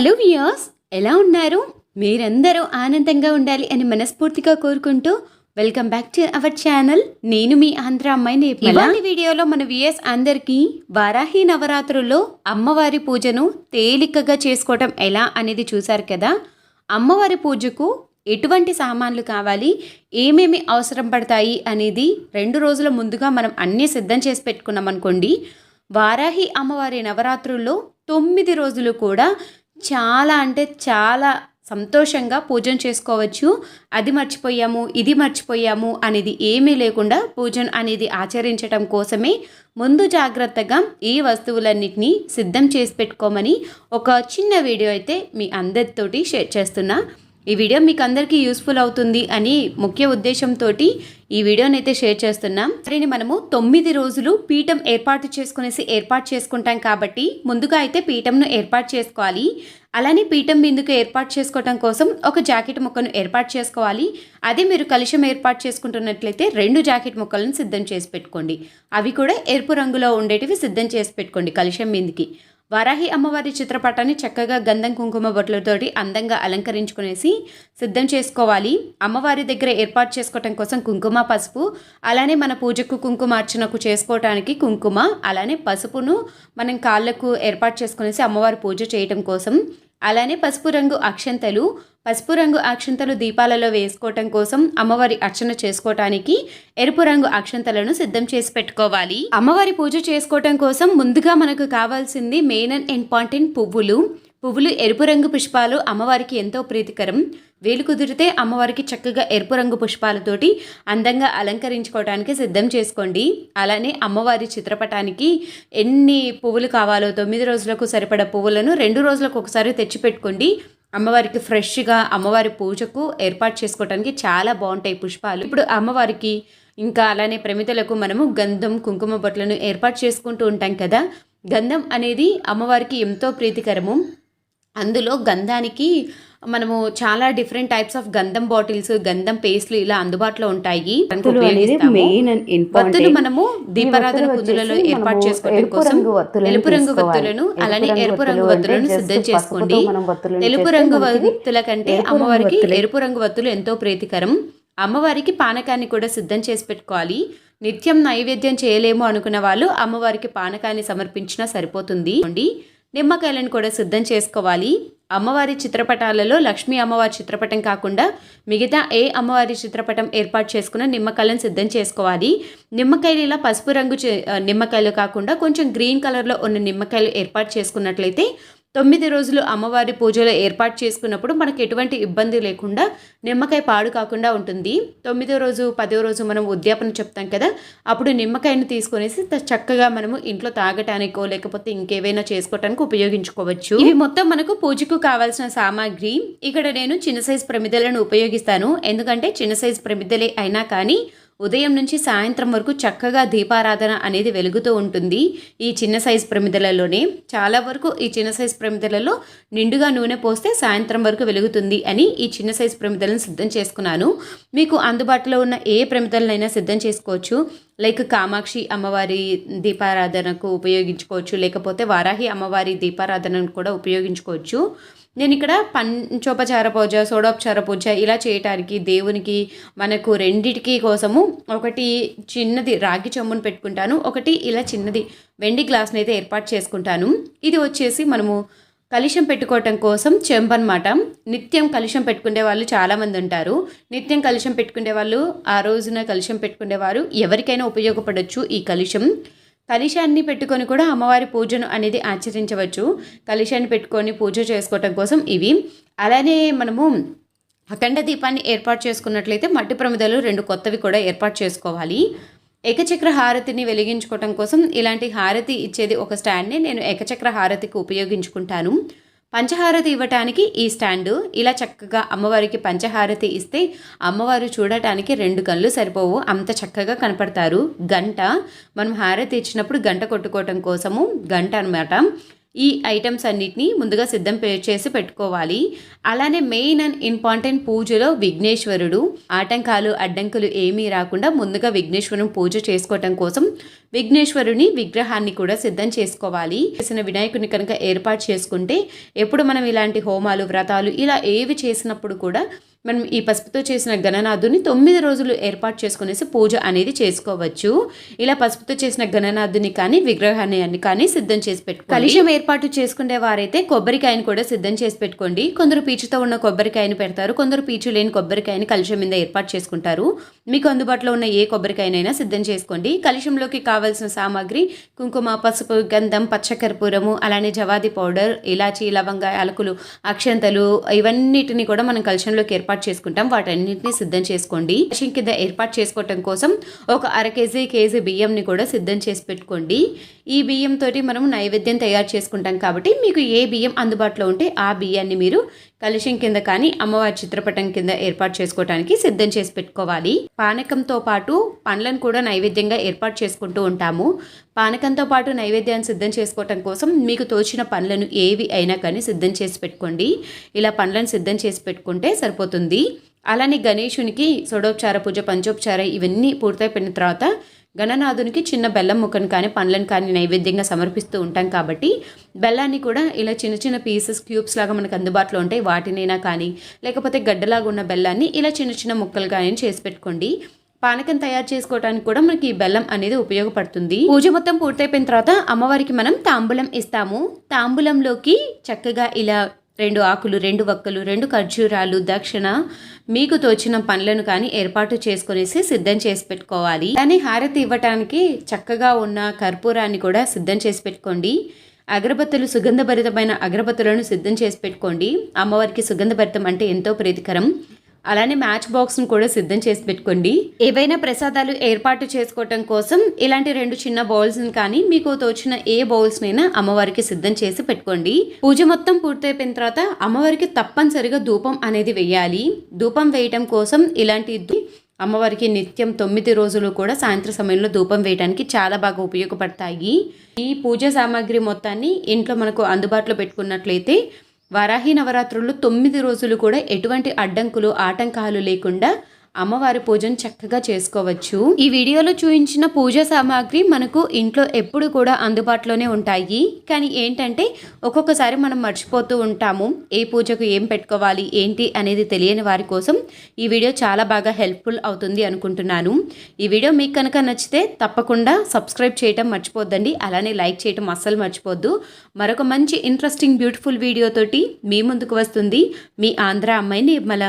Hello viewers, ఎలా ఉన్నారు? మీరందరూ ఆనందంగా ఉండాలి అని మనస్ఫూర్తిగా కోరుకుంటూ welcome back to our channel. నేను మీ ఆంధ్ర అమ్మాయి నిర్మల. ఇవాళ వీడియోలో మన వ్యూయర్స్ అందరికీ వారాహి నవరాత్రుల్లో అమ్మవారి పూజను తేలికగా చేసుకోవటం ఎలా అనేది చూశారు కదా. అమ్మవారి పూజకు ఎటువంటి సామాన్లు కావాలి, ఏమేమి అవసరం పడతాయి అనేది 2 రోజుల ముందుగా మనం అన్నీ సిద్ధం చేసి పెట్టుకున్నాం అనుకోండి, వారాహి అమ్మవారి నవరాత్రుల్లో 9 రోజులు కూడా చాలా అంటే చాలా సంతోషంగా పూజను చేసుకోవచ్చు. అది మర్చిపోయాము, ఇది మర్చిపోయాము అనేది ఏమీ లేకుండా పూజను అనేది ఆచరించడం కోసమే ముందు జాగ్రత్తగా ఈ వస్తువులన్నిటినీ సిద్ధం చేసి పెట్టుకోమని ఒక చిన్న వీడియో అయితే మీ అందరితోటి షేర్ చేస్తున్నా. ఈ వీడియో మీకు అందరికీ యూస్ఫుల్ అవుతుంది అని ముఖ్య ఉద్దేశంతో ఈ వీడియోని అయితే షేర్ చేస్తున్నాం. సరే, మనము 9 రోజులు పీఠం ఏర్పాటు చేసుకుంటాం కాబట్టి ముందుగా అయితే పీఠంను ఏర్పాటు చేసుకోవాలి. అలానే పీఠం బిందుకు ఏర్పాటు చేసుకోవడం కోసం ఒక జాకెట్ ముక్కను ఏర్పాటు చేసుకోవాలి. అదే మీరు కలశం ఏర్పాటు చేసుకుంటున్నట్లయితే 2 జాకెట్ ముక్కలను సిద్ధం చేసి పెట్టుకోండి. అవి కూడా ఎరుపు రంగులో ఉండేటివి సిద్ధం చేసి పెట్టుకోండి. కలశం బిందుకి వారాహి అమ్మవారి చిత్రపటాన్ని చక్కగా గంధం కుంకుమ బొట్లతోటి అందంగా అలంకరించుకునేసి సిద్ధం చేసుకోవాలి. అమ్మవారి దగ్గర ఏర్పాటు చేసుకోవటం కోసం కుంకుమ, పసుపు, అలానే మన పూజకు కుంకుమార్చనకు చేసుకోవటానికి కుంకుమ, అలానే పసుపును మనం కాళ్ళకు ఏర్పాటు చేసుకునేసి అమ్మవారి పూజ చేయటం కోసం, అలానే పసుపు రంగు అక్షంతలు దీపాలలో వేసుకోవటం కోసం, అమ్మవారి అర్చన చేసుకోవటానికి ఎరుపు రంగు అక్షంతలను సిద్ధం చేసి పెట్టుకోవాలి. అమ్మవారి పూజ చేసుకోవటం కోసం ముందుగా మనకు కావాల్సింది మెయిన్ అండ్ ఇంపార్టెంట్ పువ్వులు. ఎరుపు రంగు పుష్పాలు అమ్మవారికి ఎంతో ప్రీతికరం. వేలు కుదిరితే అమ్మవారికి చక్కగా ఎరుపు రంగు పుష్పాలతోటి అందంగా అలంకరించుకోవడానికి సిద్ధం చేసుకోండి. అలానే అమ్మవారి చిత్రపటానికి ఎన్ని పువ్వులు కావాలో 9 రోజులకు సరిపడ పువ్వులను 2 రోజులకు ఒకసారి తెచ్చిపెట్టుకోండి. అమ్మవారికి ఫ్రెష్గా అమ్మవారి పూజకు ఏర్పాటు చేసుకోవడానికి చాలా బాగుంటాయి పుష్పాలు. ఇప్పుడు అమ్మవారికి ఇంకా అలానే ప్రమిదలకు మనము గంధం, కుంకుమ బొట్లను ఏర్పాటు చేసుకుంటూ ఉంటాం కదా. గంధం అనేది అమ్మవారికి ఎంతో ప్రీతికరము. అందులో గంధానికి మనము చాలా డిఫరెంట్ టైప్స్ ఆఫ్ గంధం బాటిల్స్, గంధం పేస్ట్లు ఇలా అందుబాటులో ఉంటాయి. వత్తులు మనము దీపారాధన కుందులలో ఏర్పాటు చేసుకోవడం కోసం తెలుపు రంగు వత్తులను, అలానే ఎరుపు రంగు వత్తులను సిద్ధం చేసుకోండి. తెలుపు రంగు వత్తుల కంటే అమ్మవారికి ఎరుపు రంగు వత్తులు ఎంతో ప్రీతికరం. అమ్మవారికి పానకాన్ని కూడా సిద్ధం చేసి పెట్టుకోవాలి. నిత్యం నైవేద్యం చేయలేము అనుకున్న వాళ్ళు అమ్మవారికి పానకాన్ని సమర్పించినా సరిపోతుంది. నిమ్మకాయలను కూడా సిద్ధం చేసుకోవాలి. అమ్మవారి చిత్రపటాలలో లక్ష్మీ అమ్మవారి చిత్రపటం కాకుండా మిగతా ఏ అమ్మవారి చిత్రపటం ఏర్పాటు చేసుకున్న నిమ్మకాయలను సిద్ధం చేసుకోవాలి. నిమ్మకాయలు ఇలా పసుపు రంగు నిమ్మకాయలు కాకుండా కొంచెం గ్రీన్ కలర్లో ఉన్న నిమ్మకాయలు ఏర్పాటు చేసుకున్నట్లయితే 9 రోజులు అమ్మవారి పూజలో ఏర్పాటు చేసుకున్నప్పుడు మనకు ఎటువంటి ఇబ్బంది లేకుండా నిమ్మకాయ పాడు కాకుండా ఉంటుంది. 9వ రోజు 10వ రోజు మనం ఉద్యాపన చెప్తాం కదా, అప్పుడు నిమ్మకాయను తీసుకునేసి చక్కగా మనము ఇంట్లో తాగటానికో లేకపోతే ఇంకేవైనా చేసుకోవటానికి ఉపయోగించుకోవచ్చు. ఇవి మొత్తం మనకు పూజకు కావాల్సిన సామాగ్రి. ఇక్కడ నేను చిన్న సైజు ప్రమిదలను ఉపయోగిస్తాను. ఎందుకంటే చిన్న సైజు ప్రమిదలే అయినా కానీ ఉదయం నుంచి సాయంత్రం వరకు చక్కగా దీపారాధన అనేది వెలుగుతూ ఉంటుంది. ఈ చిన్న సైజు ప్రమిదలలోనే చాలా వరకు ఈ చిన్న సైజు ప్రమిదలలో నిండుగా నూనె పోస్తే సాయంత్రం వరకు వెలుగుతుంది అని ఈ చిన్న సైజు ప్రమిదలను సిద్ధం చేసుకున్నాను. మీకు అందుబాటులో ఉన్న ఏ ప్రమిదలనైనా సిద్ధం చేసుకోవచ్చు. లైక్ కామాక్షి అమ్మవారి దీపారాధనకు ఉపయోగించుకోవచ్చు, లేకపోతే వారాహి అమ్మవారి దీపారాధనకు కూడా ఉపయోగించుకోవచ్చు. నేను ఇక్కడ పంచోపచార పూజ, షోడోపచార పూజ ఇలా చేయటానికి దేవునికి మనకు రెండిటికి కోసము ఒకటి చిన్నది రాగి చెంబును పెట్టుకుంటాను, ఒకటి ఇలా చిన్నది వెండి గ్లాస్ని అయితే ఏర్పాటు చేసుకుంటాను. ఇది వచ్చేసి మనము కలశం పెట్టుకోవటం కోసం చెంబు అన్నమాట. నిత్యం కలశం పెట్టుకునే వాళ్ళు చాలామంది ఉంటారు. నిత్యం కలశం పెట్టుకునే వాళ్ళు, ఆ రోజున కలశం పెట్టుకునేవారు ఎవరికైనా ఉపయోగపడవచ్చు. ఈ కలశాన్ని పెట్టుకొని కూడా అమ్మవారి పూజను అనేది ఆచరించవచ్చు. కలశాన్ని పెట్టుకొని పూజ చేసుకోవటం కోసం ఇవి. అలానే మనము అఖండ దీపాన్ని ఏర్పాటు చేసుకున్నట్లయితే మట్టి ప్రమిదలు 2 కొత్తవి కూడా ఏర్పాటు చేసుకోవాలి. ఏకచక్ర హారతిని వెలిగించుకోవటం కోసం ఇలాంటి హారతి ఇచ్చేది ఒక స్టాండ్ని నేను ఏకచక్ర హారతికి ఉపయోగించుకుంటాను. పంచహారతి ఇవ్వటానికి ఈ స్టాండు. ఇలా చక్కగా అమ్మవారికి పంచహారతి ఇస్తే అమ్మవారు చూడటానికి 2 కళ్ళు సరిపోవు, అంత చక్కగా కనపడతారు. గంట, మనం హారతి ఇచ్చినప్పుడు గంట కొట్టుకోవటం కోసము గంట అన్నమాట. ఈ ఐటమ్స్ అన్నిటినీ ముందుగా సిద్ధం చేసి పెట్టుకోవాలి. అలానే మెయిన్ అండ్ ఇంపార్టెంట్ పూజలో విఘ్నేశ్వరుడు, ఆటంకాలు అడ్డంకులు ఏమీ రాకుండా ముందుగా విఘ్నేశ్వరుని పూజ చేసుకోవటం కోసం విఘ్నేశ్వరుని విగ్రహాన్ని కూడా సిద్ధం చేసుకోవాలి. చేసిన వినాయకుని కనుక ఏర్పాటు చేసుకుంటే ఎప్పుడు మనం ఇలాంటి హోమాలు వ్రతాలు ఇలా ఏవి చేసినప్పుడు కూడా మనం ఈ పసుపుతో చేసిన గణనాథుని 9 రోజులు ఏర్పాటు చేసుకునేసి పూజ అనేది చేసుకోవచ్చు. ఇలా పసుపుతో చేసిన గణనాథుని కానీ విగ్రహాన్ని కానీ సిద్ధం చేసి పెట్టుకోండి. కలశం ఏర్పాటు చేసుకునే వారైతే కొబ్బరికాయను కూడా సిద్ధం చేసి పెట్టుకోండి. కొందరు పీచుతో ఉన్న కొబ్బరికాయను పెడతారు, కొందరు పీచు లేని కొబ్బరికాయని కలశం మీద ఏర్పాటు చేసుకుంటారు. మీకు అందుబాటులో ఉన్న ఏ కొబ్బరికాయనైనా సిద్ధం చేసుకోండి. కలశంలోకి కావాల్సిన సామాగ్రి కుంకుమ, పసుపు, గంధం, పచ్చకర్పూరము, అలానే జవాది పౌడర్, ఇలాచి, లవంగ, యాలకులు, అక్షంతలు ఇవన్నిటిని కూడా మనం కలశంలోకి ఏర్పాటు చేసుకుంటాం. వాటన్నిటిని సిద్ధం చేసుకోండి. కలశం కింద ఏర్పాటు చేసుకోవటం కోసం ఒక అర కేజీ బియ్యంని కూడా సిద్ధం చేసి పెట్టుకోండి. ఈ బియ్యం తోటి మనం నైవేద్యం తయారు చేసుకుంటాం కాబట్టి మీకు ఏ బియ్యం అందుబాటులో ఉంటే ఆ బియ్యాన్ని మీరు కలశం కింద కానీ అమ్మవారి చిత్రపటం కింద ఏర్పాటు చేసుకోవడానికి సిద్ధం చేసి పెట్టుకోవాలి. పానకంతో పాటు పండ్లను కూడా నైవేద్యంగా ఏర్పాటు చేసుకుంటూ ఉంటాము. పానకంతో పాటు నైవేద్యాన్ని సిద్ధం చేసుకోవటం కోసం మీకు తోచిన పండ్లను ఏవి అయినా కానీ సిద్ధం చేసి పెట్టుకోండి. ఇలా పండ్లను సిద్ధం చేసి పెట్టుకుంటే సరిపోతుంది. అలానే గణేశునికి షోడోపచార పూజ, పంచోపచార ఇవన్నీ పూర్తయిపోయిన తర్వాత గణనాథునికి చిన్న బెల్లం ముక్కను కానీ పండ్లను కానీ నైవేద్యంగా సమర్పిస్తూ ఉంటాం కాబట్టి బెల్లాన్ని కూడా ఇలా చిన్న చిన్న పీసెస్, క్యూబ్స్ లాగా మనకు అందుబాటులో ఉంటాయి. వాటినైనా కానీ లేకపోతే గడ్డలాగా ఉన్న బెల్లాన్ని ఇలా చిన్న చిన్న ముక్కలు కానీ చేసి పెట్టుకోండి. పానకం తయారు చేసుకోవడానికి కూడా మనకి ఈ బెల్లం అనేది ఉపయోగపడుతుంది. పూజ మొత్తం పూర్తయిపోయిన తర్వాత అమ్మవారికి మనం తాంబూలం ఇస్తాము. తాంబూలంలోకి చక్కగా ఇలా 2 ఆకులు, 2 వక్కలు, 2 ఖర్జూరాలు, దక్షిణ మీకు తోచిన పండ్లను కానీ ఏర్పాటు చేసుకునేసి సిద్ధం చేసి పెట్టుకోవాలి. కానీ హారతి ఇవ్వటానికి చక్కగా ఉన్న కర్పూరాన్ని కూడా సిద్ధం చేసి పెట్టుకోండి. అగరబత్తులు, సుగంధభరితమైన అగరబత్తులను సిద్ధం చేసి పెట్టుకోండి. అమ్మవారికి సుగంధభరితం అంటే ఎంతో ప్రీతికరం. అలానే మ్యాచ్ బాక్స్ను కూడా సిద్ధం చేసి పెట్టుకోండి. ఏవైనా ప్రసాదాలు ఏర్పాటు చేసుకోవటం కోసం ఇలాంటి 2 చిన్న బౌల్స్ని కానీ మీకు తోచిన ఏ బౌల్స్నైనా అమ్మవారికి సిద్ధం చేసి పెట్టుకోండి. పూజ మొత్తం పూర్తయిపోయిన తర్వాత అమ్మవారికి తప్పనిసరిగా ధూపం అనేది వేయాలి. ధూపం వేయటం కోసం ఇలాంటి అమ్మవారికి నిత్యం 9 రోజులు కూడా సాయంత్రం సమయంలో ధూపం వేయడానికి చాలా బాగా ఉపయోగపడతాయి. ఈ పూజ సామాగ్రి మొత్తాన్ని ఇంట్లో మనకు అందుబాటులో పెట్టుకున్నట్లయితే వారాహి నవరాత్రులు 9 రోజులు కూడా ఎటువంటి అడ్డంకులు, ఆటంకాలు లేకుండా అమ్మవారి పూజను చక్కగా చేసుకోవచ్చు. ఈ వీడియోలో చూపించిన పూజ సామాగ్రి మనకు ఇంట్లో ఎప్పుడు కూడా అందుబాటులోనే ఉంటాయి. కానీ ఏంటంటే ఒక్కొక్కసారి మనం మర్చిపోతూ ఉంటాము. ఏ పూజకు ఏం పెట్టుకోవాలి ఏంటి అనేది తెలియని వారి కోసం ఈ వీడియో చాలా బాగా హెల్ప్ఫుల్ అవుతుంది అనుకుంటున్నాను. ఈ వీడియో మీకు కనుక నచ్చితే తప్పకుండా సబ్స్క్రైబ్ చేయటం మర్చిపోద్దండి. అలానే లైక్ చేయటం అస్సలు మర్చిపోద్దు. మరొక మంచి ఇంట్రెస్టింగ్ బ్యూటిఫుల్ వీడియోతోటి మీ ముందుకు వస్తుంది మీ ఆంధ్ర అమ్మాయి నిర్మల.